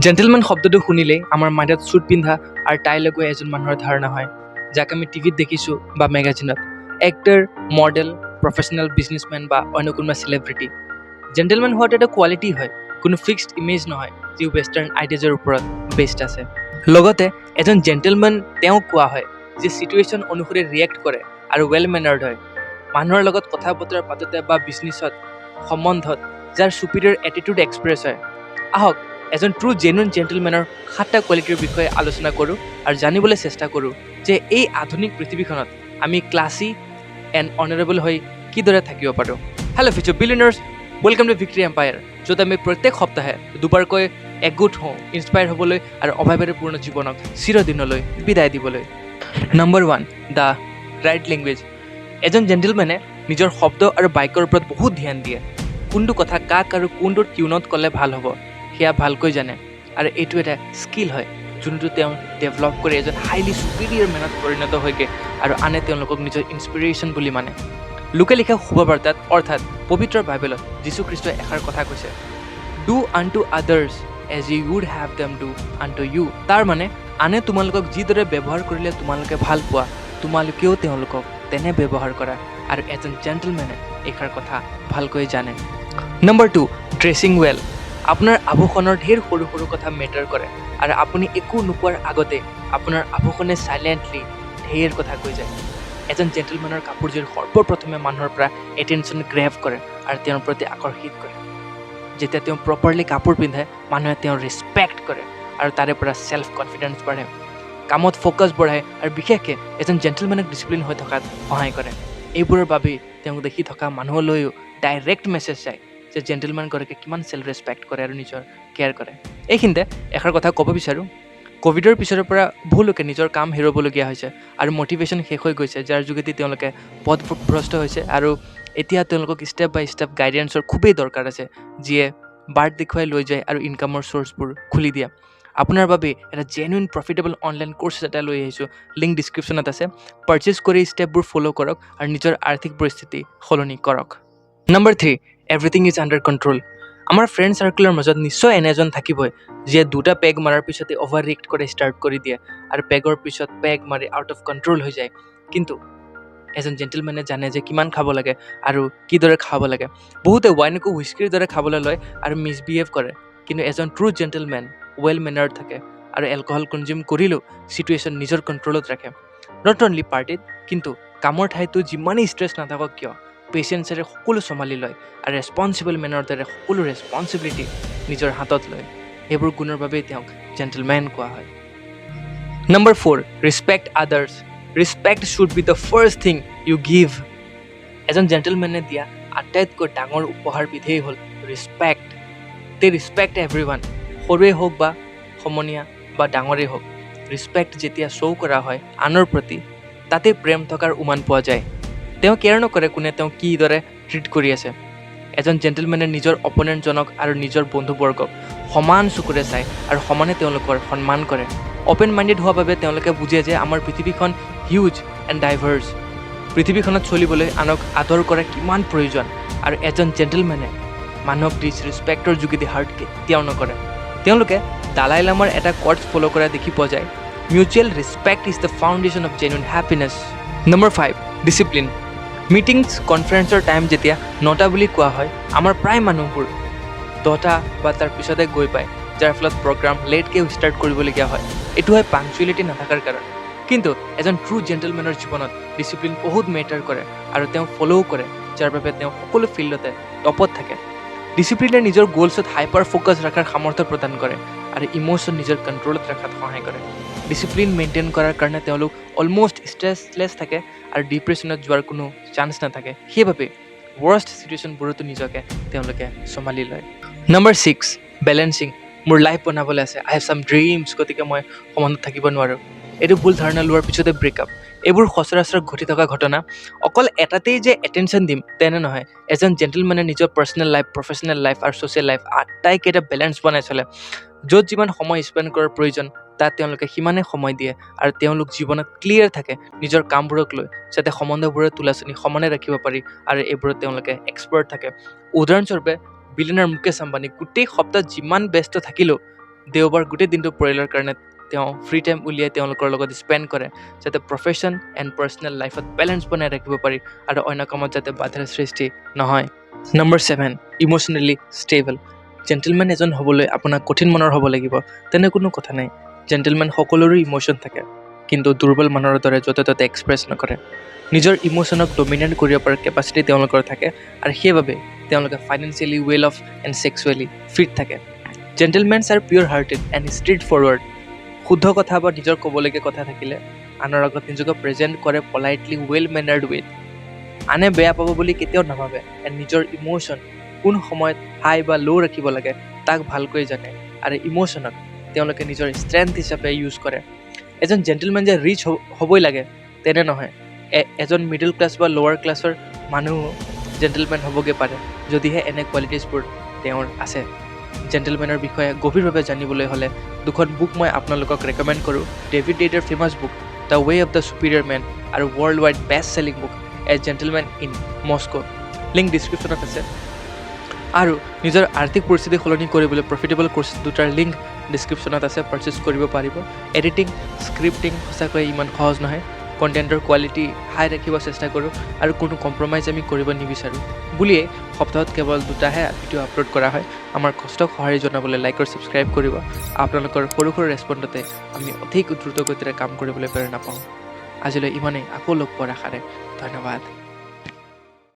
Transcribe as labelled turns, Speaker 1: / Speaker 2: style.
Speaker 1: Gentlemen শব্দটো শুনিলেই আমাৰ মাইণ্ডত চুট পিন্ধা আৰু টাই লগোৱা এজন মানুহৰ ধাৰণা হয়, যাক আমি টিভিত দেখিছোঁ বা মেগাজিনত। এক্টৰ, মডেল, প্ৰফেচনেল বিজনেছমেন বা অন্য কোনোবা চেলিব্ৰিটি। জেণ্টেলমেন হোৱাটো এটা কোৱালিটি হয়, কোনো ফিক্সড ইমেজ নহয় যি ৱেষ্টাৰ্ণ আইডিয়াজৰ ওপৰত বেছড আছে। লগতে এজন জেণ্টেলমেন তেওঁক কোৱা হয় যি চিটুৱেশ্যন অনুসৰি ৰিয়েক্ট কৰে আৰু ৱেল মেনাৰ্ড হয়। মানুহৰ লগত কথা বতৰা পাতোতে বা বিজনেছত সম্বন্ধত যাৰ ছুপিৰিয়ৰ এটিটিউড এক্সপ্ৰেছ হয়। আহক এজন ট্ৰু জেনুইন জেণ্টেলমেনৰ 7টা কোৱালিটিৰ বিষয়ে আলোচনা কৰোঁ আৰু জানিবলৈ চেষ্টা কৰোঁ যে এই আধুনিক পৃথিৱীখনত আমি ক্লাছী এণ্ড অনাৰেবল হৈ কিদৰে থাকিব পাৰোঁ। Hello' future billionaires, welcome to Victory Empire, য'ত আমি প্ৰত্যেক সপ্তাহে দুবাৰকৈ একগোট হওঁ ইনস্পায়াৰ হ'বলৈ আৰু অভাৱেৰে পূৰ্ণ জীৱনক চিৰদিনলৈ বিদায় দিবলৈ। Number 1, the right language. এজন জেণ্টেলমেনে নিজৰ শব্দ আৰু বাক্যৰ ওপৰত বহুত ধ্যান দিয়ে। কোনটো কথা কাক আৰু কোনটো টিউনত ক'লে ভাল হ'ব সেয়া ভালকৈ জানে, আৰু এইটো এটা স্কিল হয় যোনটো তেওঁ ডেভেলপ কৰি এজন হাইলি ছুপিৰিয়ৰ মেনত পৰিণত হয়গৈ আৰু আনে তেওঁলোকক নিজৰ ইনস্পিৰেশ্যন বুলি মানে। লোকে লিখা শুভবাৰ্তাত অৰ্থাৎ পবিত্ৰ বাইবেলত যীশুখ্ৰীষ্টই এষাৰ কথা কৈছে, do unto others as you would have them do unto you. তাৰ মানে আনে তোমালোকক যিদৰে ব্যৱহাৰ কৰিলে তোমালোকে ভাল পোৱা, তোমালোকেও তেওঁলোকক তেনে ব্যৱহাৰ কৰা, আৰু এজন জেণ্টেলমেনে এইষাৰ কথা ভালকৈ জানে। Number 2, dressing well. আপোনাৰ আভূষণৰ ঢেৰ সৰু সৰু কথা মেটাৰ কৰে, আৰু আপুনি একো নোকোৱাৰ আগতে আপোনাৰ আভূষণে চাইলেণ্টলি ঢেৰ কথা কৈ যায়। এজন জেণ্টেলমেনৰ কাপোৰযোৰ সৰ্বপ্ৰথমে মানুহৰ পৰা এটেনশ্যন গ্ৰেভ কৰে আৰু তেওঁৰ প্ৰতি আকৰ্ষিত কৰে। যেতিয়া তেওঁ প্ৰপাৰলি কাপোৰ পিন্ধে, মানুহে তেওঁৰ ৰেচপেক্ট কৰে আৰু তাৰে পৰা ছেল্ফ কনফিডেন্স বাঢ়ে, কামত ফ'কাছ বঢ়ায় আৰু বিশেষকৈ এজন জেণ্টেলমেনক ডিচিপ্লিন হৈ থকাত সহায় কৰে। এইবোৰৰ বাবেই তেওঁক দেখি থকা মানুহলৈও ডাইৰেক্ট মেছেজ যায় যে জেণ্টেলমেনগৰাকীয়ে কিমান ছেল্ফ ৰেচপেক্ট কৰে আৰু নিজৰ কেয়াৰ কৰে। এইখিনিতে এষাৰ কথা ক'ব বিচাৰোঁ, ক'ভিডৰ পিছৰ পৰা বহু লোকে নিজৰ কাম হেৰুৱাবলগীয়া হৈছে আৰু মটিভেশ্যন শেষ হৈ গৈছে, যাৰ যোগেদি তেওঁলোকে পথভ্ৰষ্ট হৈছে, আৰু এতিয়া তেওঁলোকক ষ্টেপ বাই ষ্টেপ গাইডেন্সৰ খুবেই দৰকাৰ আছে, যিয়ে বাট দেখুৱাই লৈ যায় আৰু ইনকামৰ চ'ৰ্চবোৰ খুলি দিয়ে। আপোনাৰ বাবে এটা জেনুইন প্ৰফিটেবল অনলাইন কোৰ্চ এটা লৈ আহিছোঁ, লিংক ডিছক্ৰিপশ্যনত আছে। পাৰ্চেছ কৰি ষ্টেপবোৰ ফ'ল' কৰক আৰু নিজৰ আৰ্থিক পৰিস্থিতি সলনি কৰক। Number 3, everything is under control. আমাৰ ফ্ৰেণ্ড চাৰ্কেলৰ মাজত নিশ্চয় এনে এজন থাকিবই যিয়ে 2টা পেগ মাৰাৰ পিছতে অভাৰ ৰিয়েক্ট কৰি ষ্টাৰ্ট কৰি দিয়ে আৰু পেগৰ পিছত পেগ মাৰি আউট অফ কণ্ট্ৰল হৈ যায়। কিন্তু এজন জেণ্টেলমেনে জানে যে কিমান খাব লাগে আৰু কিদৰে খাব লাগে। বহুতে ৱাইনকো হুইস্কিৰ দৰে খাবলৈ লয় আৰু মিছবিহেভ কৰে, কিন্তু এজন ট্ৰু জেণ্টেলমেন ৱেল মেনাৰ্ড থাকে আৰু এলকহল কনজিউম কৰিলেও চিটুৱেশ্যন নিজৰ কণ্ট্ৰলত ৰাখে। নট অনলি পাৰ্টিত, কিন্তু কামৰ ঠাইতো যিমানেই ষ্ট্ৰেছ নাথাকক কিয় পেচেঞ্চেৰে সকলো চম্ভালি লয় আৰু ৰেছপনচিবল মেনৰ দৰে সকলো ৰেছপনচিবিলিটি নিজৰ হাতত লয়। এইবোৰ গুণৰ বাবেই তেওঁক জেণ্টেলমেন কোৱা হয়। Number 4, respect others. Respect should be the first thing you give. এজন জেণ্টেলমেনে দিয়া আটাইতকৈ ডাঙৰ উপহাৰবিধেই হ'ল ৰেছপেক্ট। দে ৰেছপেক্ট এভৰিৱান, সৰুৱে হওক বা সমনীয়া বা ডাঙৰেই হওক। ৰেছপেক্ট যেতিয়া শ্ব' কৰা হয় আনৰ প্ৰতি, তাতে প্ৰেম থকাৰ উমান পোৱা যায়। তেওঁ কেয়াৰ নকৰে কোনে তেওঁক কিদৰে ট্ৰিট কৰি আছে। এজন জেণ্টেলমেনে নিজৰ অপনেণ্টজনক আৰু নিজৰ বন্ধুবৰ্গক সমান চকুৰে চায় আৰু সমানে তেওঁলোকৰ সন্মান কৰে। অ'পেন মাইণ্ডেড হোৱা বাবে তেওঁলোকে বুজে যে আমাৰ পৃথিৱীখন হিউজ এণ্ড ডাইভাৰ্ছ। পৃথিৱীখনত চলিবলৈ আনক আদৰ কৰা কিমান প্ৰয়োজন, আৰু এজন জেণ্টেলমেনে মানুহক ডিছৰেছপেক্টৰ যোগেদি হাৰ্ট কেতিয়াও নকৰে। তেওঁলোকে দালাই লামাৰ এটা কোটছ ফ'ল' কৰা দেখি পোৱা যায়, mutual respect is the foundation of genuine happiness. Number 5, discipline. Meetings কনফাৰেন্সৰ টাইম যেতিয়া 9টা বুলি কোৱা হয়, আমাৰ প্ৰায় মানুহবোৰ 10টা বা তাৰ পিছতে গৈ পায়, যাৰ ফলত প্ৰগ্ৰাম লেটকৈ ষ্টাৰ্ট কৰিবলগীয়া হয়। এইটো হয় পাংচুৱেলিটি নাথাকাৰ কাৰণে। কিন্তু এজন ট্ৰু জেণ্টেলমেনৰ জীৱনত ডিচিপ্লিন বহুত মেটাৰ কৰে আৰু তেওঁ ফ'ল' কৰে, যাৰ বাবে তেওঁ সকলো ফিল্ডতে টপত থাকে। ডিচিপ্লিনে নিজৰ গ'লছত হাইপাৰ ফ'কাছ ৰখাৰ সামৰ্থ্য প্ৰদান কৰে আৰু ইম'শ্যন নিজৰ কণ্ট্ৰলত ৰখাত সহায় কৰে। ডিচিপ্লিন মেইনটেইন কৰাৰ কাৰণে তেওঁলোক অলম'ষ্ট ষ্ট্ৰেছলেছ থাকে আৰু ডিপ্ৰেশ্যনত যোৱাৰ কোনো চান্স নাথাকে। সেইবাবে ৱৰ্ষ্ট চিটুৱেশ্যনবোৰতো নিজকে তেওঁলোকে চম্ভালি লয়। Number 6, balancing. মোৰ লাইফ বনাবলৈ আছে, আই হেভ ছাম ড্ৰিমছ, গতিকে মই সমানত থাকিব নোৱাৰোঁ। এইটো ভুল ধাৰণা লোৱাৰ পিছতে ব্ৰেকআপ। এইবোৰ সচৰাচৰ ঘটি থকা ঘটনা। অকল এটাতেই যে এটেনশ্যন দিম তেনে নহয়। এজন জেণ্টেলমেনে নিজৰ পাৰ্চনেল লাইফ, প্ৰফেচনেল লাইফ আৰু ছ'চিয়েল লাইফ আটাইকেইটা বেলেঞ্চ বনাই চলে। য'ত যিমান সময় স্পেণ্ড কৰাৰ প্ৰয়োজন তাত তেওঁলোকে সিমানেই সময় দিয়ে, আৰু তেওঁলোক জীৱনত ক্লিয়াৰ থাকে নিজৰ কামবোৰক লৈ, যাতে সম্বন্ধবোৰৰ তোলাচনি সমানে ৰাখিব পাৰি, আৰু এইবোৰত তেওঁলোকে এক্সপাৰ্ট থাকে। উদাহৰণস্বৰূপে বিলিয়নাৰ মুকেশ আম্বানী গোটেই সপ্তাহত যিমান ব্যস্ত থাকিলেও দেওবাৰ গোটেই দিনটো পৰিয়ালৰ কাৰণে তেওঁ ফ্ৰী টাইম উলিয়াই তেওঁলোকৰ লগত স্পেণ্ড কৰে যাতে প্ৰফেশ্যন এণ্ড পাৰ্চনেল লাইফত বেলেঞ্চ বনাই ৰাখিব পাৰি আৰু অন্য কামত যাতে বাধাৰ সৃষ্টি নহয়। Number 7, emotionally stable. জেণ্টেলমেন এজন হ'বলৈ আপোনাক কঠিন মনৰ হ'ব লাগিব তেনে কোনো কথা নাই। জেণ্টেলমেন সকলোৰে ইম'চন থাকে, কিন্তু দুৰ্বল মানুহৰ দৰে য'তে ত'তে এক্সপ্ৰেছ নকৰে। নিজৰ ইম'চনক ডমিনেট কৰিব পৰা কেপাচিটি তেওঁলোকৰ থাকে আৰু সেইবাবে তেওঁলোকে financially well off and sexually fit থাকে। Gentlemens are pure hearted and straightforward. শুদ্ধ কথা বা নিজৰ ক'বলগীয়া কথা থাকিলে আনৰ আগত নিজকে প্ৰেজেণ্ট কৰে পলাইটলি ৱেল মেনাৰ্ড ৱেত। আনে বেয়া পাব বুলি কেতিয়াও নাভাবে এণ্ড নিজৰ ইম'চন কোন সময়ত হাই বা ল' ৰাখিব লাগে তাক ভালকৈ জানে আৰু ইম'চনক তেওঁলোকে নিজৰ ষ্ট্ৰেংথ হিচাপে ইউজ কৰে। এজন জেণ্টেলমেন যে ৰিচ হ'বই লাগে তেনে নহয়। এজন মিডল ক্লাছ বা লোৱাৰ ক্লাছৰ মানুহ জেণ্টেলমেন হ'বগৈ পাৰে যদিহে এনে কোৱালিটিজবোৰ তেওঁৰ আছে। জেণ্টেলমেনৰ বিষয়ে গভীৰভাৱে জানিবলৈ হ'লে দুখন বুক মই আপোনালোকক ৰেকমেণ্ড কৰোঁ। David Deida famous book the way of the superior man আৰু world wide best selling book a gentleman in Moscow. Link ডিছক্ৰিপশ্যনত আছে। আৰু নিজৰ আৰ্থিক পৰিস্থিতি সলনি কৰিবলৈ প্ৰফিটেবল কোৰ্চ দুটাৰ লিংক ডিছক্ৰিপশ্যনত আছে, পাৰ্চেছ কৰিব পাৰিব। এডিটিং স্ক্ৰিপ্টিং সঁচাকৈ ইমান সহজ নহয়। কণ্টেণ্টৰ কোৱালিটি হাই ৰাখিব চেষ্টা কৰোঁ আৰু কোনো কম্প্ৰমাইজ আমি কৰিব নিবিচাৰোঁ বুলিয়েই সপ্তাহত কেৱল 2টাহে ভিডিঅ' আপলোড কৰা হয়। আমাৰ কষ্টক সঁহাৰি জনাবলৈ লাইক আৰু ছাবস্ক্ৰাইব কৰিব। আপোনালোকৰ সৰু সৰু ৰেছপণ্ডতে আমি অধিক দ্ৰুত গতিৰে কাম কৰিবলৈ প্ৰেৰণা পাওঁ। আজিলৈ ইমানেই, আকৌ লগ পোৱাৰ আশাৰে ধন্যবাদ।